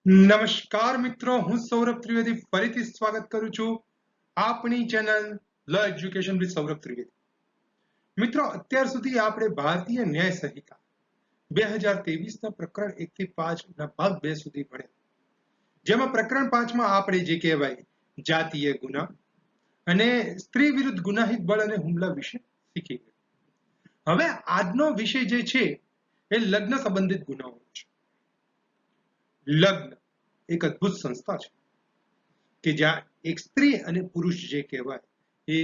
નમસ્કાર મિત્રો, હું સૌરભ ત્રિવેદી ફરીથી સ્વાગત કરું છું આપણી channel law education with Saurabh Trivedi. મિત્રો, અત્યાર સુધી આપણે ભારતીય ન્યાય સંહિતા 2023 ના પ્રકરણ 1 થી 5 ના ભાગ 2 સુધી ભણ્યા, જેમાં પ્રકરણ 5 માં આપણે જે કહેવાય જાતીય ગુના અને સ્ત્રી વિરુદ્ધ ગુનાહિત બળ અને હુમલા વિશે શીખી ગયા. હવે આજનો વિષય જે છે એ લગ્ન સંબંધિત ગુનાઓ છે. લગ્ન એક અદ્ભુત સંસ્થા છે કે જ્યાં એક સ્ત્રી અને પુરુષ જે કહેવાય એ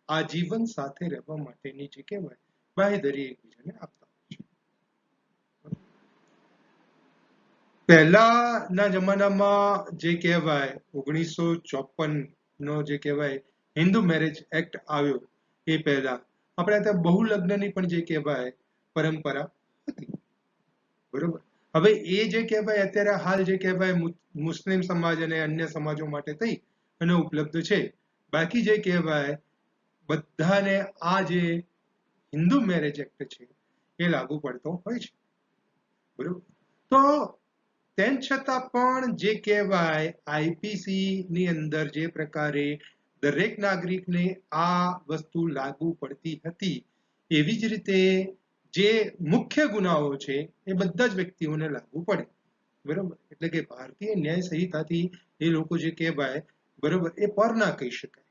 આજીવન સાથે રહેવા માટેની જે કહેવાય બાંહેધરી એકબીજાને આપતા હોય છે. પહેલાના જમાનામાં જે કહેવાય 1954 નો જે કહેવાય હિન્દુ મેરેજ એક્ટ આવ્યો એ પહેલા આપણે ત્યાં બહુ લગ્નની પણ જે કહેવાય પરંપરા હતી. બરોબર. હવે એ જે કહેવાય અત્યારે હાલ જે કહેવાય મુસ્લિમ સમાજ અને અન્ય સમાજો માટે થઈ અને ઉપલબ્ધ છે. બાકી જે કહેવાય બધાને આ જે હિન્દુ મેરેજ એક્ટ છે એ લાગુ પડતો હોય છે. બરોબર. તો તેમ છતાં પણ જે કહેવાય આઈપીસી ની અંદર જે પ્રકારે દરેક નાગરિકને આ વસ્તુ લાગુ પડતી હતી, એવી જ રીતે જે મુખ્ય ગુનાઓ છે એ બધા જ વ્યક્તિઓને લાગુ પડે. બરોબર. એટલે કે ભારતીય ન્યાય સંહિતાથી એ લોકો જે કહેવાય બરોબર એ પર ના કહી શકાય.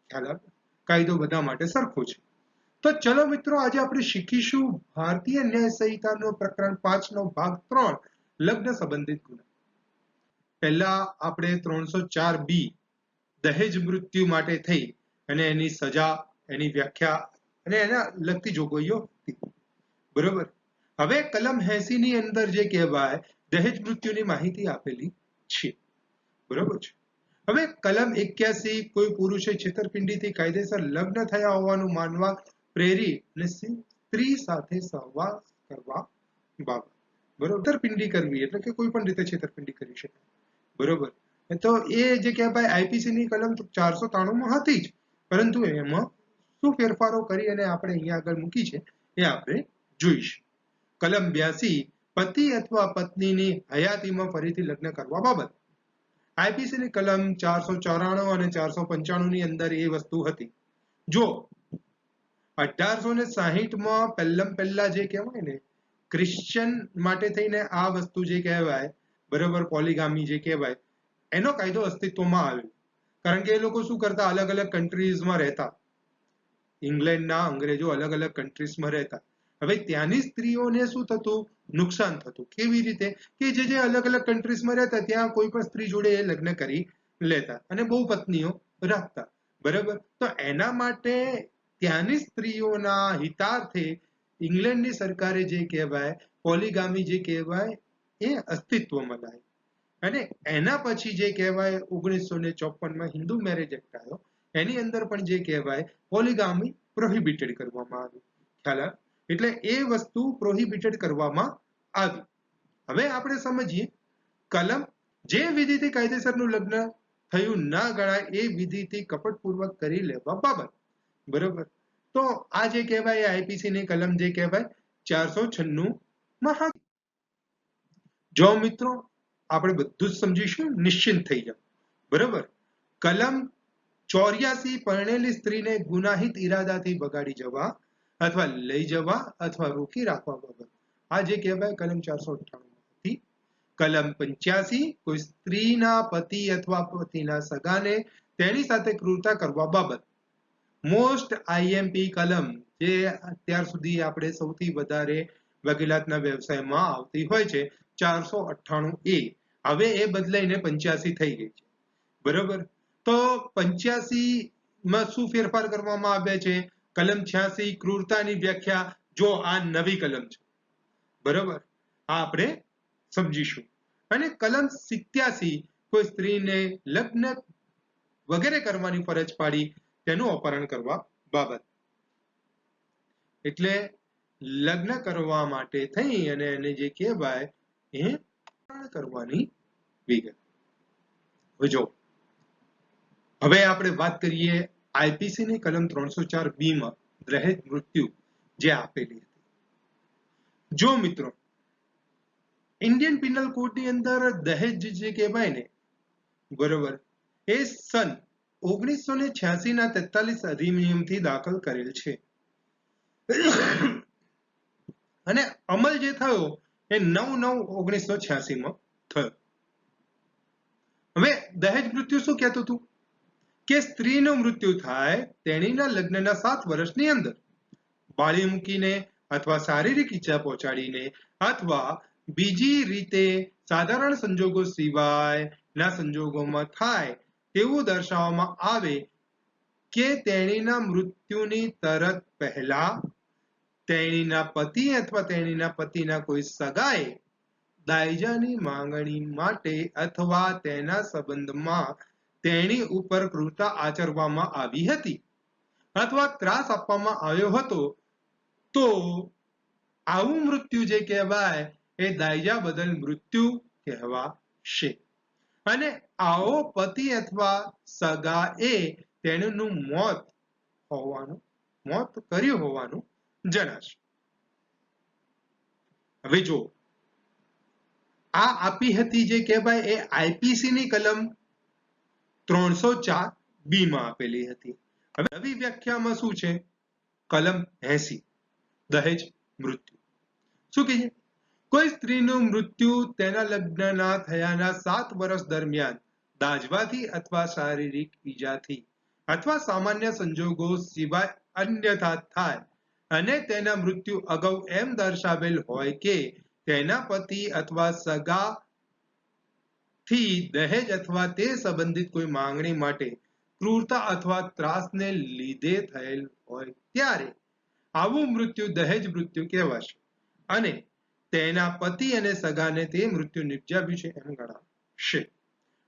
ખ્યાલ આવે? કાયદો બધા માટે સરખો છે. તો ચલો મિત્રો, આજે આપણે શીખીશું ભારતીય ન્યાય સંહિતાનો પ્રકરણ 5 નો ભાગ 3 લગ્ન સંબંધિત ગુના. પહેલા આપણે 304B દહેજ મૃત્યુ માટે થઈ અને એની સજા, એની વ્યાખ્યા અને એના લગતી જોગવાઈઓ હતી. બરોબર. હવે કલમ 80 ની અંદર જે કહેવાય દહેજ મૃત્યુની માહિતી આપેલી છે. બરોબર છે. હવે કલમ 81 કોઈ પુરુષે છેતરપિંડીથી કાયદેસર લગ્ન થયા હોવાનું માનવા પ્રેરી અને સ્ત્રી સાથે સહવાસ કરવા બાબત. બરોબર. છેતરપિંડી કરવી એટલે કે કોઈ પણ રીતે છેતરપિંડી કરી શકાય. બરોબર. તો એ જે કહેવાય આઈપીસી ની કલમ 493 માં હતી જ, પરંતુ એમાં શું ફેરફારો કરી અને આપણે અહીંયા આગળ મૂકી છે એ આપણે જોઈશું. કલમ 82 પતિ અથવા પત્નીની હયાતીમાં ફરીથી લગ્ન કરવા બાબત. આઈપીસી ની કલમ 494 અને 495 ની અંદર એ વસ્તુ હતી. જો 1860 માં પહેલા જે કહેવાય ને ક્રિશ્ચિયન માટે થઈને આ વસ્તુ જે કહેવાય બરોબર પોલીગામી જે કહેવાય એનો કાયદો અસ્તિત્વમાં આવ્યો. કારણ કે એ લોકો શું કરતા, અલગ અલગ કન્ટ્રીઝમાં રહેતા. ઇંગ્લેન્ડના અંગ્રેજો અલગ અલગ કન્ટ્રીઝમાં રહેતા. હવે ત્યાંની સ્ત્રીઓને શું થતું, નુકસાન થતું. કેવી રીતે કે જે અલગ અલગ કન્ટ્રીઝમાં રહેતા ત્યાં કોઈ પણ સ્ત્રી જોડે એ લગ્ન કરી લેતા અને બહુ પત્નીઓ રાખતા. બરાબર. તો એના માટે ત્યાંની સ્ત્રીઓના હિતાર્થે ઇંગ્લેન્ડની સરકારે જે કહેવાય પોલીગામી જે કહેવાય એ અસ્તિત્વમાં લાવી. અને એના પછી જે કહેવાય 1954 માં હિન્દુ મેરેજ એક્ટ આવ્યો. એની અંદર પણ જે કહેવાય પોલીગામી પ્રોહિબિટેડ કરવામાં આવ્યું. ખ્યાલ આવે? એટલે એ વસ્તુ પ્રોહિબિટેડ કરવામાં આવી. હવે આપણે સમજીએ કલમ જે વિધિથી કાયદેસરનું લગ્ન થયું ના ગણાય એ વિધિથી કપટપૂર્વક કરી લેવા બાબત. બરોબર. તો આ જે કહેવાય આઈપીસી ની કલમ જે કહેવાય 496 માં. જો મિત્રો આપણે બધું જ સમજીશું, નિશ્ચિંત થઈ જાવ. બરોબર. કલમ 84 પરણેલી સ્ત્રીને ગુનાહિત ઈરાદાથી બગાડી જવા અથવા લઈ જવા અથવા રોકી રાખવા બાબત. આ જે કહેવાય કલમ 498 હતી. કલમ 85 કોઈ સ્ત્રીના પતિ અથવા પતિના સગાને તેની સાથે ક્રૂરતા કરવા બાબત. મોસ્ટ આઈએમપી કલમ જે અત્યાર સુધી આપણે સૌથી વધારે વકીલાતના વ્યવસાયમાં આવતી હોય છે 498A. હવે એ બદલાઈને 85 થઈ ગઈ છે. બરોબર. તો 85માં શું ફેરફાર કરવામાં આવે છે? કલમ 86 ક્રૂરતાની વ્યાખ્યા. જો આ નવી કલમ છે. બરોબર. આ આપણે સમજીશું. અને કલમ 87 કોઈ સ્ત્રીને લગ્ન વગેરે કરવાની ફરજ પાડી તેનું અપહરણ કરવા બાબત. એટલે લગ્ન કરવા માટે થઈ અને એને જે કહેવાય એ કરવાની વિગત. જો હવે આપણે વાત કરીએ આઈપીસી ની કલમ 304B માં દહેજ મૃત્યુ જે આપેલી હતી. જો મિત્રો ઇન્ડિયન પિનલ કોડની અંદર દહેજ જે કહેવાય ને, બરોબર, એ સન 1986 ના 43 અધિનિયમથી દાખલ કરેલ છે અને અમલ જે થયો એ 9/9/1986 માં થયો. હવે દહેજ મૃત્યુ શું કહેતું હતું કે સ્ત્રીનું મૃત્યુ થાય તેણીના લગ્નના 7 વર્ષની અંદર બાળી મૂકીને અથવા શારીરિક ઈજા પહોંચાડીને અથવા બીજી રીતે સાધારણ સંજોગો સિવાયના સંજોગોમાં થાય તેવું દર્શાવવામાં આવે કે તેણીના મૃત્યુની તરત પહેલા તેણીના પતિ અથવા તેણીના પતિના કોઈ સગાએ દાયજાની માંગણી માટે અથવા તેના સંબંધમાં તેણી ઉપર ક્રૂરતા આચરવામાં આવી હતી અથવા ત્રાસ આપવામાં આવ્યો હતો, તો આવું મૃત્યુ જે કહેવાય એ દાયજા બદલ મૃત્યુ કહેવાશે. અને આવો પતિ અથવા સગાએ તેણીનું મોત કર્યું હોવાનું જણાશે. હવે જો આ આપી હતી જે કહેવાય એ આઈપીસી ની કલમ 304B માં આપેલી હતી. હવે નવી વ્યાખ્યામાં શું છે? કલમ 80 દહેજ મૃત્યુ. શું કહે છે? કોઈ સ્ત્રીનું મૃત્યુ તેના લગ્નના થયાના 7 વર્ષ દરમિયાન દાઝવાથી અથવા શારીરિક ઈજાથી અથવા સામાન્ય સંજોગો સિવાય અન્યથા થાય અને તેના મૃત્યુ અગાઉ એમ દર્શાવેલ હોય કે તેના પતિ અથવા સગા થી દહેજ અથવા તે સંબંધિત કોઈ માંગણી માટે ક્રૂરતા અથવા ત્રાસને લીધે થયેલ હોય ત્યારે આવું મૃત્યુ દહેજ મૃત્યુ કહેવાશે અને તેના પતિ અને સગાને તે મૃત્યુ નિપજાવ્યું છે એમ ગણાશે.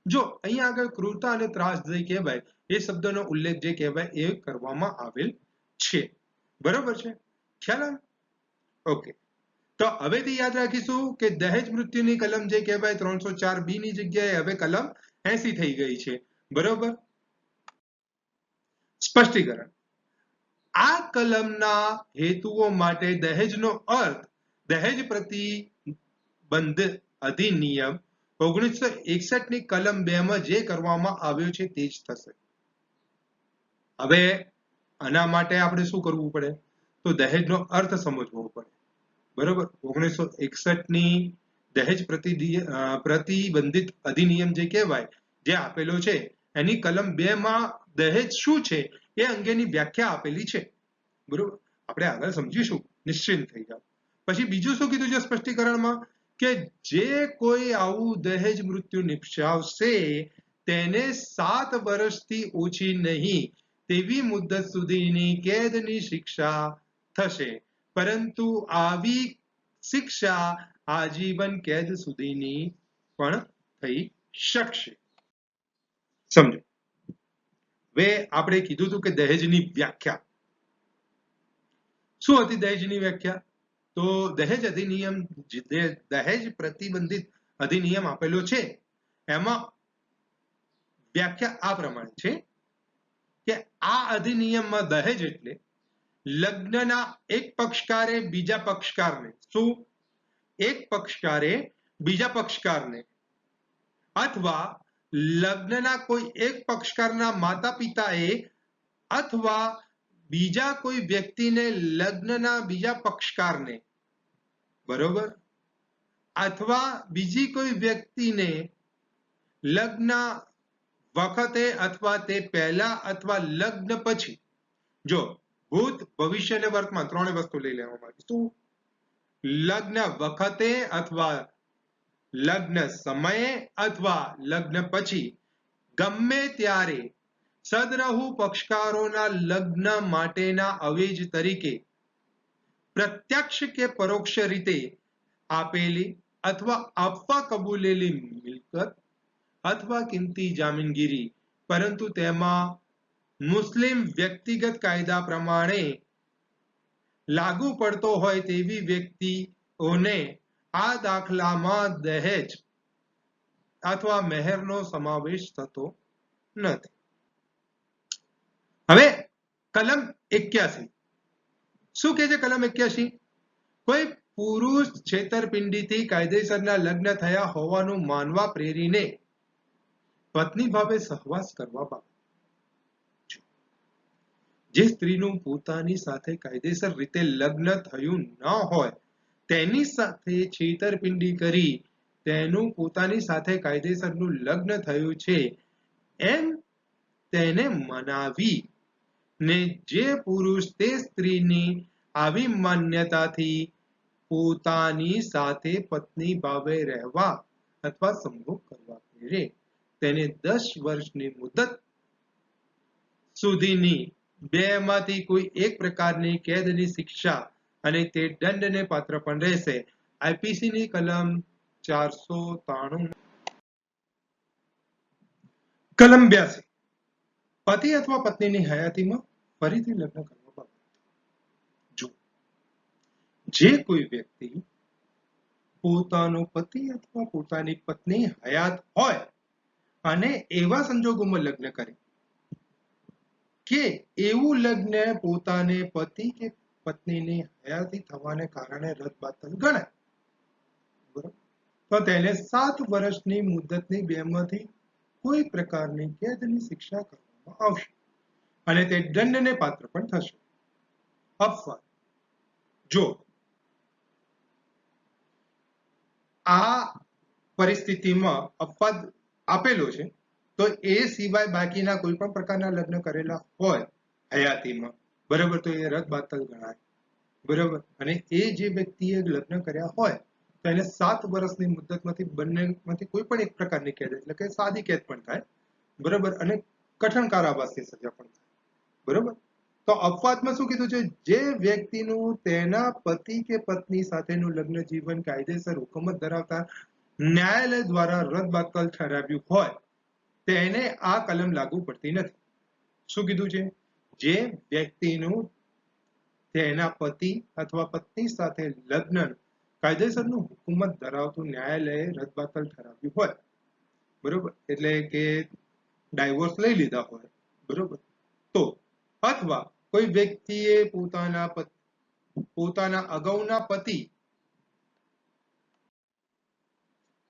જો અહીંયા આગળ ક્રૂરતા અને ત્રાસ જે કહેવાય એ શબ્દનો ઉલ્લેખ જે કહેવાય એ કરવામાં આવેલ છે. બરોબર છે? ખ્યાલ આવે? ઓકે. તો હવેથી યાદ રાખીશું કે દહેજ મૃત્યુની કલમ જે કહેવાય 304B ની જગ્યાએ હવે કલમ 80 થઈ ગઈ છે. બરોબર? સ્પષ્ટીકરણ. આ કલમના હેતુઓ માટે દહેજનો અર્થ દહેજ પ્રતિબંધ અધિનિયમ 1961 ની કલમ 2 માં જે કરવામાં આવ્યો છે તે જ થશે. હવે આના માટે આપણે શું કરવું પડે? તો દહેજનો અર્થ સમજવો પડે. બરોબર? 1961 ની દહેજ પ્રતિબંધિત અધિનિયમ જે કહેવાય જે આપેલો છે એની કલમ 2 માં દહેજ શું છે એ અંગેની વ્યાખ્યા આપેલી છે. બરોબર? આપણે આગળ સમજીશું, નિશ્ચિંત થઈ જાઓ. પછી બીજું શું કીધું છે સ્પષ્ટીકરણમાં? કે જે કોઈ આવું દહેજ મૃત્યુ નિપજાવશે તેને 7 વર્ષથી ઓછી નહીં તેવી મુદ્દત સુધીની કેદની શિક્ષા થશે, પરંતુ આવી શિક્ષા આજીવન કેદ સુધીની પણ થઈ શકશે. સમજો. હવે આપણે કીધું હતું કે દહેજની વ્યાખ્યા શું હતી? દહેજની વ્યાખ્યા તો દહેજ અધિનિયમ દહેજ પ્રતિબંધિત અધિનિયમ આપેલો છે એમાં વ્યાખ્યા આ પ્રમાણે છે કે આ અધિનિયમમાં દહેજ એટલે લગ્નના એક પક્ષકારે બીજા પક્ષકારને શું? એક પક્ષકારે બીજા પક્ષકારને અથવા લગ્નના કોઈ એક પક્ષકારના માતા પિતાએ અથવા બીજા કોઈ વ્યક્તિને લગ્નના બીજા પક્ષકારને, બરોબર, અથવા બીજી કોઈ વ્યક્તિને લગ્ન વખતે અથવા તે પહેલા અથવા લગ્ન પછી, જો ભૂત ભવિષ્ય અને વર્તમાન ત્રણે વસ્તુ લઈ લેવામાં આવી, શું? લગ્ન વખતે અથવા લગ્ન સમયે અથવા લગ્ન પછી ગમે ત્યારે સદરહુ પક્ષકારોના લગ્ન માટેના અવેજ તરીકે પ્રત્યક્ષ કે પરોક્ષ રીતે આપેલી અથવા આપવા કબૂલેલી મિલકત અથવા કિંમતી જામીનગીરી, પરંતુ તેમાં મુસ્લિમ વ્યક્તિગત કાયદા પ્રમાણે લાગુ પડતો હોય તેવી વ્યક્તિઓને આ દાખલામાં દહેજ અથવા મહેરનો સમાવેશ થતો નથી. હવે કલમ 81 શું કહે છે? કલમ 81 કોઈ પુરુષ છેતરપિંડીથી કાયદેસરના લગ્ન થયા હોવાનું માનવા પ્રેરીને પત્ની ભાવે સહવાસ કરવા બાબત જે સ્ત્રીનું પોતાની સાથે કાયદેસર રીતે લગ્ન થયું ન હોય તેની સાથે છેતરપિંડી કરી તેનું પોતાની સાથે કાયદેસરનું લગ્ન થયું છે એમ તેને મનાવી ને જે પુરુષ તે સ્ત્રીની આવી માન્યતાથી પોતાની સાથે પત્ની ભાવે રહેવા અથવા સંભોગ કરવા પ્રેરે તેને 10 વર્ષની મુદત સુધીની બેમાંથી કોઈ એક પ્રકારની કેદની શિક્ષા અને તે દંડને પાત્ર પણ રહેશે. આઈપીસીની કલમ 493 કલમ 82 પતિ અથવા પત્નીની હયાતીમાં ફરીથી લગ્ન કરવા બાબત. જો જે કોઈ વ્યક્તિ પોતાનો પતિ અથવા પોતાની પત્ની હયાત હોય અને એવા સંજોગોમાં લગ્ન કરે કે એવું લગ્ન પોતાને પતિ કે પત્નીની હયાતી થવાને કારણે રદબાતલ ગણાય બરોબર તો તેને 7 વર્ષની મુદતની બેમાંથી કોઈ પ્રકારની કેદની શિક્ષા કરવામાં આવશે અને તે દંડને પાત્ર પણ થશે. અપવાદ જો આ પરિસ્થિતિમાં અપવાદ આપેલો છે તો એ સિવાય બાકીના કોઈ પણ પ્રકારના લગ્ન કરેલા હોય હયાતીમાં બરાબર તો એ રદબાતલ ગણાય બરાબર અને એ જે વ્યક્તિએ લગ્ન કર્યા હોય તો એને 7 વર્ષની મુદતમાંથી બંનેમાંથી કોઈ પણ એક પ્રકારની કેદ એટલે કે સાદી કેદ પણ થાય બરાબર અને કઠણ કારાવાસની સજા પણ થાય બરાબર તો અપવાદમાં શું કીધું છે જે વ્યક્તિનું તેના પતિ કે પત્ની સાથેનું લગ્ન જીવન કાયદેસર હુકુમત ધરાવતા ન્યાયાલય દ્વારા રદબાતલ ઠરાવ્યું હોય તેને આ કલમ લાગુ પડતી નથી. શું કીધું છે જે વ્યક્તિનું તેના પતિ અથવા પત્ની સાથે લગ્ન કાયદેસરનું હુકુમત ધરાવતું ન્યાયાલયે રદબાતલ ઠરાવ્યું હોય બરોબર એટલે કે ડાયવોર્સ લઈ લીધા હોય બરોબર તો અથવા કોઈ વ્યક્તિએ પોતાના અગાઉના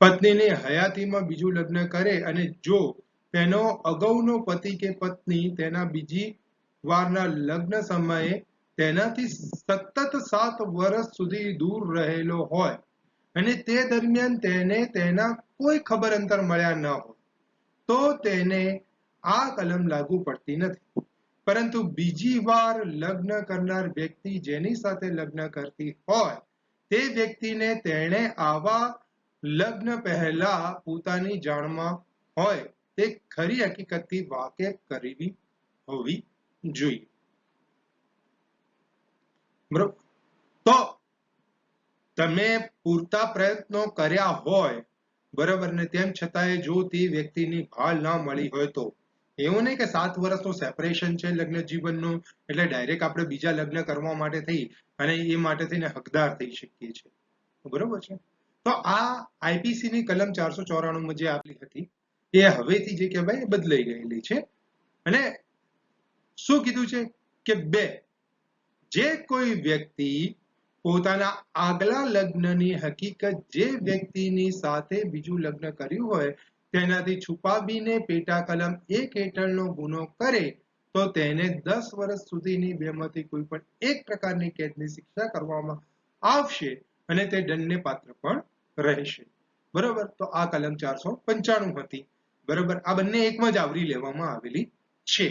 પત્નીની હયાતીમાં બીજું લગ્ન કરે અને જો તેનો અગાઉનો પતિ કે પત્ની તેના બીજી વારના લગ્ન સમયે તેનાથી સતત 7 વર્ષ સુધી દૂર રહેલો હોય અને તે દરમિયાન તેને તેના કોઈ ખબર અંતર મળ્યા ન હોય તો તેને આ કલમ લાગુ પડતી નથી. પરંતુ બીજી વાર લગ્ન કરનાર વ્યક્તિ જેની સાથે લગ્ન કરતી હોય તે વ્યક્તિને તેણે આવા લગ્ન પહેલા પોતાની જાણમાં હોય તે ખરી હકીકતથી વાકેફ કરવી હોવી જોઈએ બરોબર તો તમે પૂરતા પ્રયત્નો કર્યા હોય બરાબર ને તેમ છતાંય જો તે વ્યક્તિની ભાળ ના મળી હોય તો એવું નહીં કે 7 વર્ષનું સેપરેશન છે લગ્ન જીવનનું એટલે ડાયરેક્ટ આપણે બીજા લગ્ન કરવા માટે થઈ અને એ માટે થઈને હકદાર થઈ શકીએ છીએ બરોબર છે તો આ આઈપીસી ની કલમ 494 માં જે આપેલી હતી એ હવેથી જે કહેવાય બદલાઈ ગયેલી છે અને શું કીધું છે કે જે કોઈ વ્યક્તિ પોતાના આગલા લગ્નની હકીકત જે વ્યક્તિની સાથે બીજું લગ્ન કર્યું હોય તેનાથી છુપાવીને પેટા કલમ 1 હેઠળનો ગુનો કરે તો તેને 10 વર્ષ સુધીની બેમાંથી કોઈ પણ એક પ્રકારની કેદની શિક્ષા કરવામાં આવશે અને તે દંડને પાત્ર પણ રહેશે બરોબર તો આ કલમ 495 હતી બરોબર આ બંને એકમાં જ આવરી લેવામાં આવેલી છે.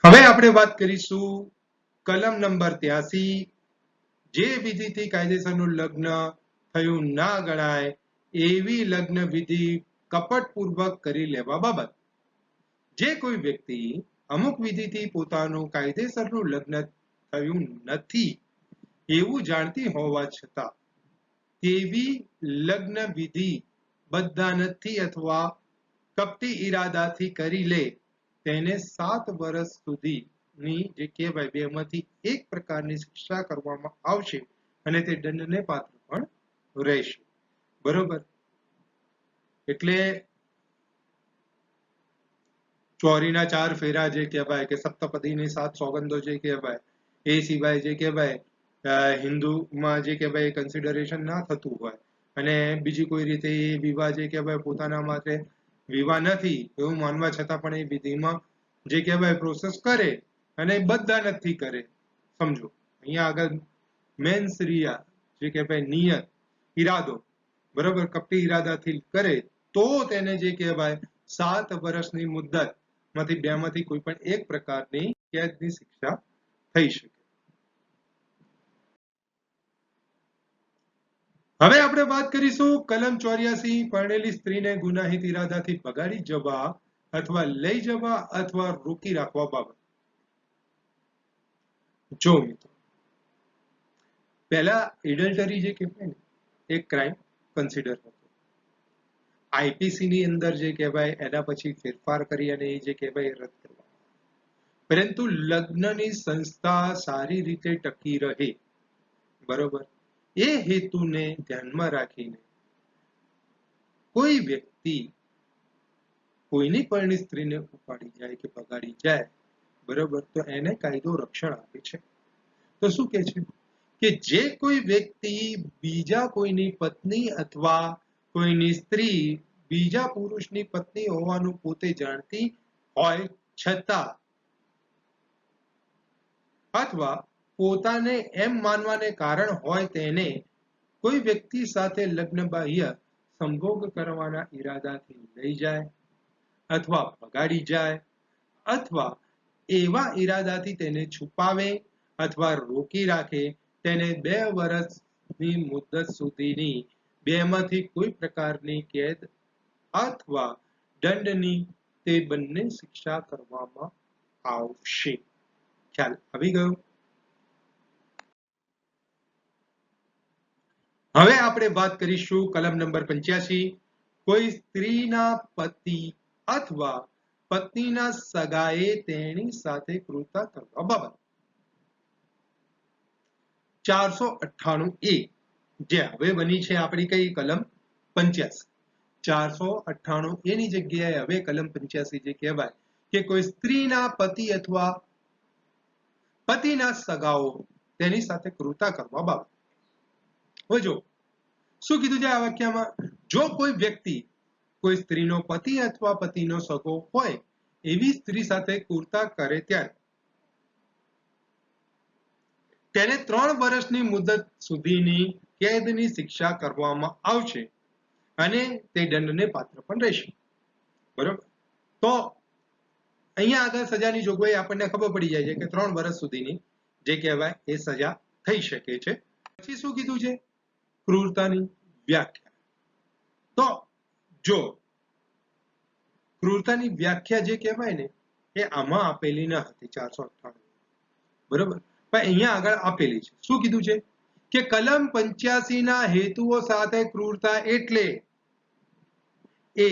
હવે આપણે વાત કરીશું કલમ નંબર 83 જે વિધિથી કાયદેસરનું લગ્ન થયું ના ગણાય એવી લગ્ન વિધિ કપટપૂર્વક કરી લેવા બાબત. જે કોઈ વ્યક્તિ અમુક વિધિથી પોતાનું કાયદેસરનું લગ્ન થયું નથી એવું જાણતી હોવા છતાં તેવી લગ્ન વિધિ બધાનથી અથવા કપટી ઈરાદાથી કરી લે તેને 7 વર્ષ સુધીની જે કહેવાય બેમાંથી એક પ્રકારની શિક્ષા કરવામાં આવશે અને તે દંડને પાત્ર પણ રહેશે બરોબર એટલે ચોરીના 4 ફેરા જે કહેવાય કે સપ્તપદીની 7 સોગંદો જે કહેવાય એ સિવાય જે કહેવાય હિન્દુમાં જે કહેવાય કન્સિડરેશન ના થતું હોય અને બીજી કોઈ રીતે એ વિવાહ જે કહેવાય પોતાના માટે વિવાહ નથી એવું માનવા છતાં પણ એ વિધિમાં જે કહેવાય પ્રોસેસ કરે અને બધા નથી કરે. સમજો અહીંયા આગળ મેન શ્રીયા જે કહેવાય નિયત ઈરાદો બરોબર કપટી ઈરાદાથી કરે તો તેને જે કહેવાય 7 વર્ષની મુદ્દત માંથી બેમાંથી કોઈ પણ એક પ્રકારની કેદની શિક્ષા થઈ શકે. હવે આપણે વાત કરીશું કલમ 84 પરણેલી સ્ત્રીને ગુનાહિત ઈરાદાથી ભગાડી જવા અથવા લઈ જવા અથવા રોકી રાખવા બાબત. જો મિત્રો પહેલા એડલ્ટરી જે કહેવાય ને એક ક્રાઇમ કન્સિડર હતો. આઈપીસી ની અંદર જે કહેવાય એના પછી ફેરફાર કરી અને એ જે કહેવાય રદ કરવા. પરંતુ લગ્નની સંસ્થા સારી રીતે ટકી રહે બરોબર એ હેતુને ધ્યાનમાં રાખીને કોઈ વ્યક્તિ કોઈની પરણી સ્ત્રીને ઉપાડી જાય કે ભગાડી જાય બરોબર તો એને કાયદો રક્ષણ આપે છે. તો શું કે છે કે જે કોઈ વ્યક્તિ બીજા કોઈની પત્ની અથવા કોઈની સ્ત્રી બીજા પુરુષની પત્ની હોવાનું પોતે જાણતી હોય છતાં અથવા પોતાને એમ માનવાને કારણ હોય તેને કોઈ વ્યક્તિ સાથે લગ્ન બાહ્ય સંભોગ કરવાના ઈરાદાથી લઈ જાય અથવા ભગાડી જાય અથવા એવા ઈરાદાથી તેને છુપાવે અથવા રોકી રાખે તેને 2 વર્ષની મુદત સુધીની બેમાંથી કોઈ પ્રકારની કેદ અથવા દંડની તે બંને શિક્ષા કરવામાં આવશે. ખ્યાલ આવી ગયો. હવે આપણે વાત કરીશું કલમ નંબર 85 કોઈ સ્ત્રીના પતિ અથવા પત્નીના સગાએ તેની સાથે ક્રૂરતા કરવા બાબત. 498 એ જે હવે બની છે આપણી કઈ કલમ 85. 498 એની જગ્યાએ હવે કલમ 85 જે કહેવાય કે કોઈ સ્ત્રીના પતિ અથવા પતિના સગાઓ તેની સાથે ક્રૂરતા કરવા બાબત. હવે જો શું કીધું છે આ વાક્યમાં જો કોઈ વ્યક્તિ કોઈ સ્ત્રીનો પતિ અથવા પતિનો સગો હોય એવી સ્ત્રી સાથે ક્રૂરતા કરે ત્યારે તેને 3 વર્ષની મુદત સુધીની કેદની શિક્ષા કરવામાં આવશે અને તે દંડને પાત્ર પણ રહેશે. બરોબર તો અહીંયા આગળ સજાની જોગવાઈ આપણને ખબર પડી જાય છે કે 3 વર્ષ સુધીની જે કહેવાય એ સજા થઈ શકે છે. પછી શું કીધું છે ક્રૂરતાની વ્યાખ્યા. તો જો ક્રૂરતાની વ્યાખ્યા જે કહેવાય ને એ આમાં આપેલી ન હતી 498 બરોબર પણ અહીંયા આગળ આપેલી છે. શું કીધું છે કે કલમ 85 ના હેતુઓ સાથે ક્રૂરતા એટલે એ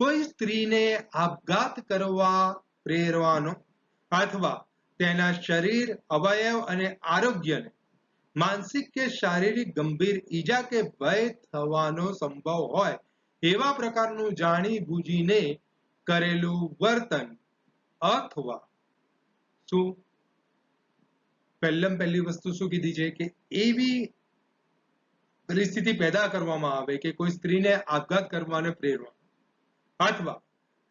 કોઈ સ્ત્રીને આપઘાત કરવા પ્રેરવાનો અથવા તેના શરીર અવયવ અને આરોગ્યને માનસિક કે શારીરિક ગંભીર ઈજા કે ભય થવાનો સંભવ હોય એવા પ્રકારનું જાણી બૂજીને કરેલું વર્તન અથવા શું પહેલી વસ્તુ શું કીધી છે કે એવી પરિસ્થિતિ પેદા કરવામાં આવે કે કોઈ સ્ત્રીને આપઘાત કરવાને પ્રેરવા અથવા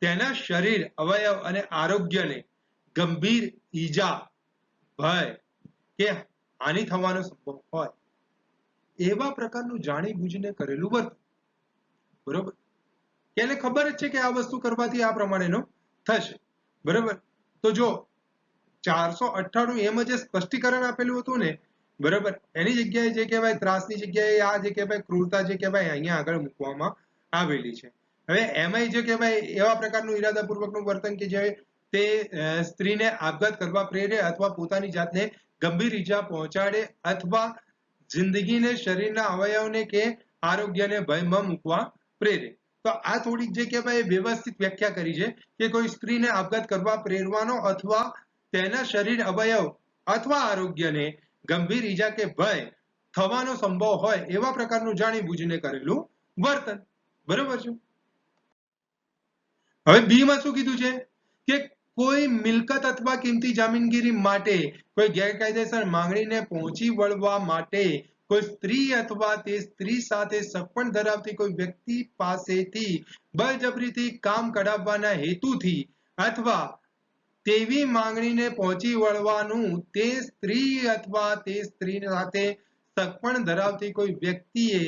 તેના શરીર અવયવ અને આરોગ્યને ગંભીર ઈજા ભય કે હાનિ થવાનો સંભવ હોય એવા પ્રકારનું જાણી બૂજીને કરેલું વર્તન. બરોબર કે એને ખબર જ છે કે આ વસ્તુ કરવાથી આ પ્રમાણેનો થશે. બરોબર તો જો 498 એમાં જે સ્પષ્ટીકરણ આપેલું હતું ને બરોબર એની જગ્યાએ જે કહેવાય ત્રાસની જગ્યાએ આ જે કહેવાય ક્રૂરતા જે કહેવાય અહીંયા આગળ મૂકવામાં આવેલી છે. હવે એમાં જે કહેવાય એવા પ્રકારનું ઈરાદાપૂર્વકનું વર્તન કે જે તે સ્ત્રીને આપઘાત કરવા પ્રેરે અથવા પોતાની જાતને ગંભીર ઈજા પહોંચાડે અથવા જિંદગીને શરીરના અવયવને કે આરોગ્યને ભયમાં મૂકવા પ્રેરે. તો આ થોડીક જે કહેવાય વ્યવસ્થિત વ્યાખ્યા કરી છે કે કોઈ સ્ત્રીને આપઘાત કરવા પ્રેરવાનો અથવા તેના શરીર અવયવ અથવા આરોગ્યને ગંભીર ઈજા કે ભય થવાનો સંભવ હોય એવા પ્રકારનું જાણી બૂજીને કરેલું વર્તન. બરોબર છે. હવે બી માં શું કીધું છે કે કોઈ મિલકત અથવા કિંમતી જામીનગીરી માટે કોઈ ગેરકાયદેસર માંગણીને પહોંચી વળવા માટે કોઈ સ્ત્રી અથવા તે સ્ત્રી સાથે સગપણ ધરાવતી કોઈ વ્યક્તિ પાસેથી બળજબરીથી કામ કઢાવવાના હેતુથી અથવા તેવી માંગણીને પહોંચી વળવાનું તે સ્ત્રી અથવા તે સ્ત્રી સાથે સગપણ ધરાવતી કોઈ વ્યક્તિએ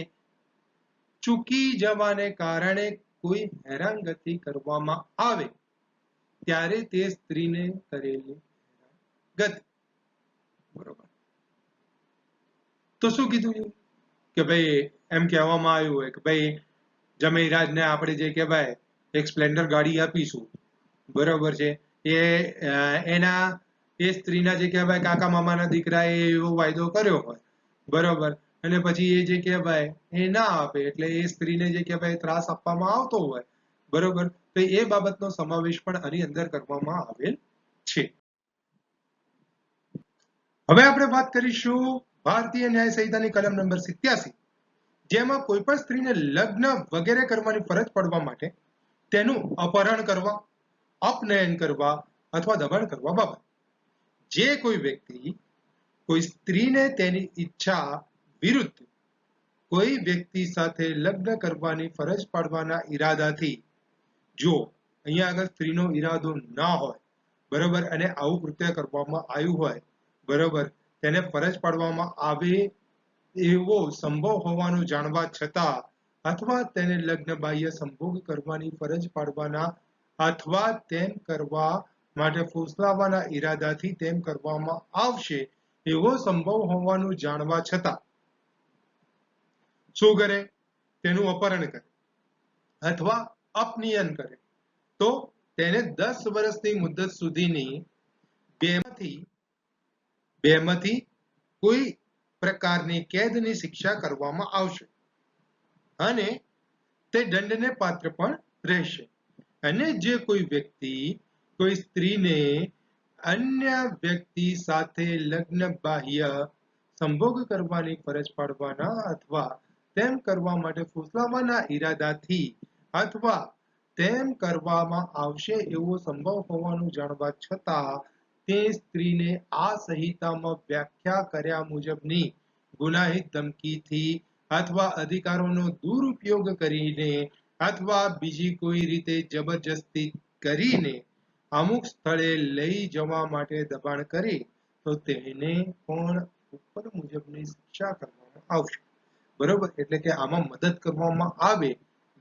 ચૂકી જવાને કારણે કોઈ હેરાનગતિ કરવામાં આવે ત્યારે તે સ્ત્રીને કરેલી ગતિ. બરોબર. તો શું કીધું છે કે ભાઈ એમ કહેવામાં આવ્યું હોય કે ભાઈ જમીરાજને આપણે જે કહેવાય એક સ્પ્લેન્ડર ગાડી આપીશું, બરોબર છે, એના એ સ્ત્રીના જે કહેવાય કાકા મામાના દીકરાએ એવો વાયદો કર્યો હોય, બરોબર, અને પછી એ જે કહેવાય એ ના આપે એટલે એ સ્ત્રીને જે કહેવાય ત્રાસ આપવામાં આવતો હોય, બરોબર, તો એ બાબતનો સમાવેશ પણ આની અંદર કરવામાં આવેલ છે. હવે આપણે વાત કરીશું ભારતીય ન્યાય સંહિતાની કલમ નંબર 87, જેમાં કોઈ પણ સ્ત્રીને લગ્ન વગેરે કરવાની ફરજ પડવા માટે તેનું અપહરણ કરવા, અપનયન કરવા અથવા દબાણ કરવા બાબત જે કોઈ વ્યક્તિ કોઈ સ્ત્રીને તેની ઈચ્છા વિરુદ્ધ કોઈ વ્યક્તિ સાથે લગ્ન કરવાની ફરજ પાડવાના ઈરાદાથી, જો અહીંયા આગળ સ્ત્રીનો ઈરાદો ના હોય, બરોબર, અને આવું કૃત્ય કરવામાં આવ્યું હોય, બરોબર, તેને ફરજ પાડવામાં આવે એવો સંભવ હોવાનું જાણવા છતાં અથવા તેને લગ્ન બાહ્ય સંભોગ કરવાની ફરજ પાડવાના અથવા તેમ કરવા માટે ફોસલાવવાના ઈરાદાથી તેમ કરવામાં આવશે એવો સંભવ હોવાનું જાણવા છતાં શું કરે? તેનું અપહરણ કરે અથવા અપનયન કરે તો તેને 10 વર્ષની મુદત સુધીની બેમાંથી કોઈ પ્રકારની કેદની શિક્ષા કરવામાં આવશે અને તે દંડને પાત્ર પણ રહેશે. અને જે કોઈ વ્યક્તિ કોઈ સ્ત્રીને અન્ય વ્યક્તિ સાથે લગ્ન બાહ્ય સંભોગ કરવાની ફરજ પાડવાના અથવા તેમ કરવા માટે ફોસલાવવાના ઈરાદાથી અથવા તેમ કરવામાં આવશે એવો સંભવ હોવાનું જાણવા છતાં તે સ્ત્રીને આ સંહિતામાં વ્યાખ્યા કર્યા મુજબની ગુનાહિત ધમકીથી અથવા અધિકારોનો દુરુપયોગ કરીને અથવા બીજી કોઈ રીતે જબરજસ્તી કરીને અમુક સ્થળે લઈ જવા માટે દબાણ કરે તો તેને પણ ઉપર મુજબની શિક્ષા કરવામાં આવશે. બરોબર, એટલે કે આમાં મદદ કરવામાં આવે,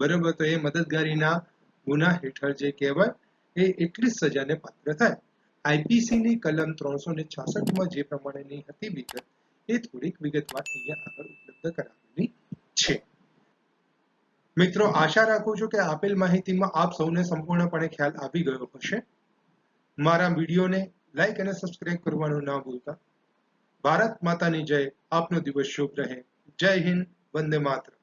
બરોબર, તો એ મદદગારીના ગુના હેઠળ જે કહેવાય એ એટલી જ સજાને પાત્ર થાય. આઈપીસીની કલમ 366માં જે પ્રમાણેની હતી વિગત એ થોડીક વિગતવાર અહીંયા આગળ ઉપલબ્ધ કરાવેલી છે. મિત્રો, આશા રાખું છું કે આપેલ માહિતીમાં આપ સૌને સંપૂર્ણપણે ખ્યાલ આવી ગયો હશે. મારા વિડીયોને લાઈક અને સબસ્ક્રાઇબ કરવાનું ના ભૂલતા. ભારત માતાની જય. આપનો દિવસ શુભ રહે. જય હિન્દ. વંદે માતરમ.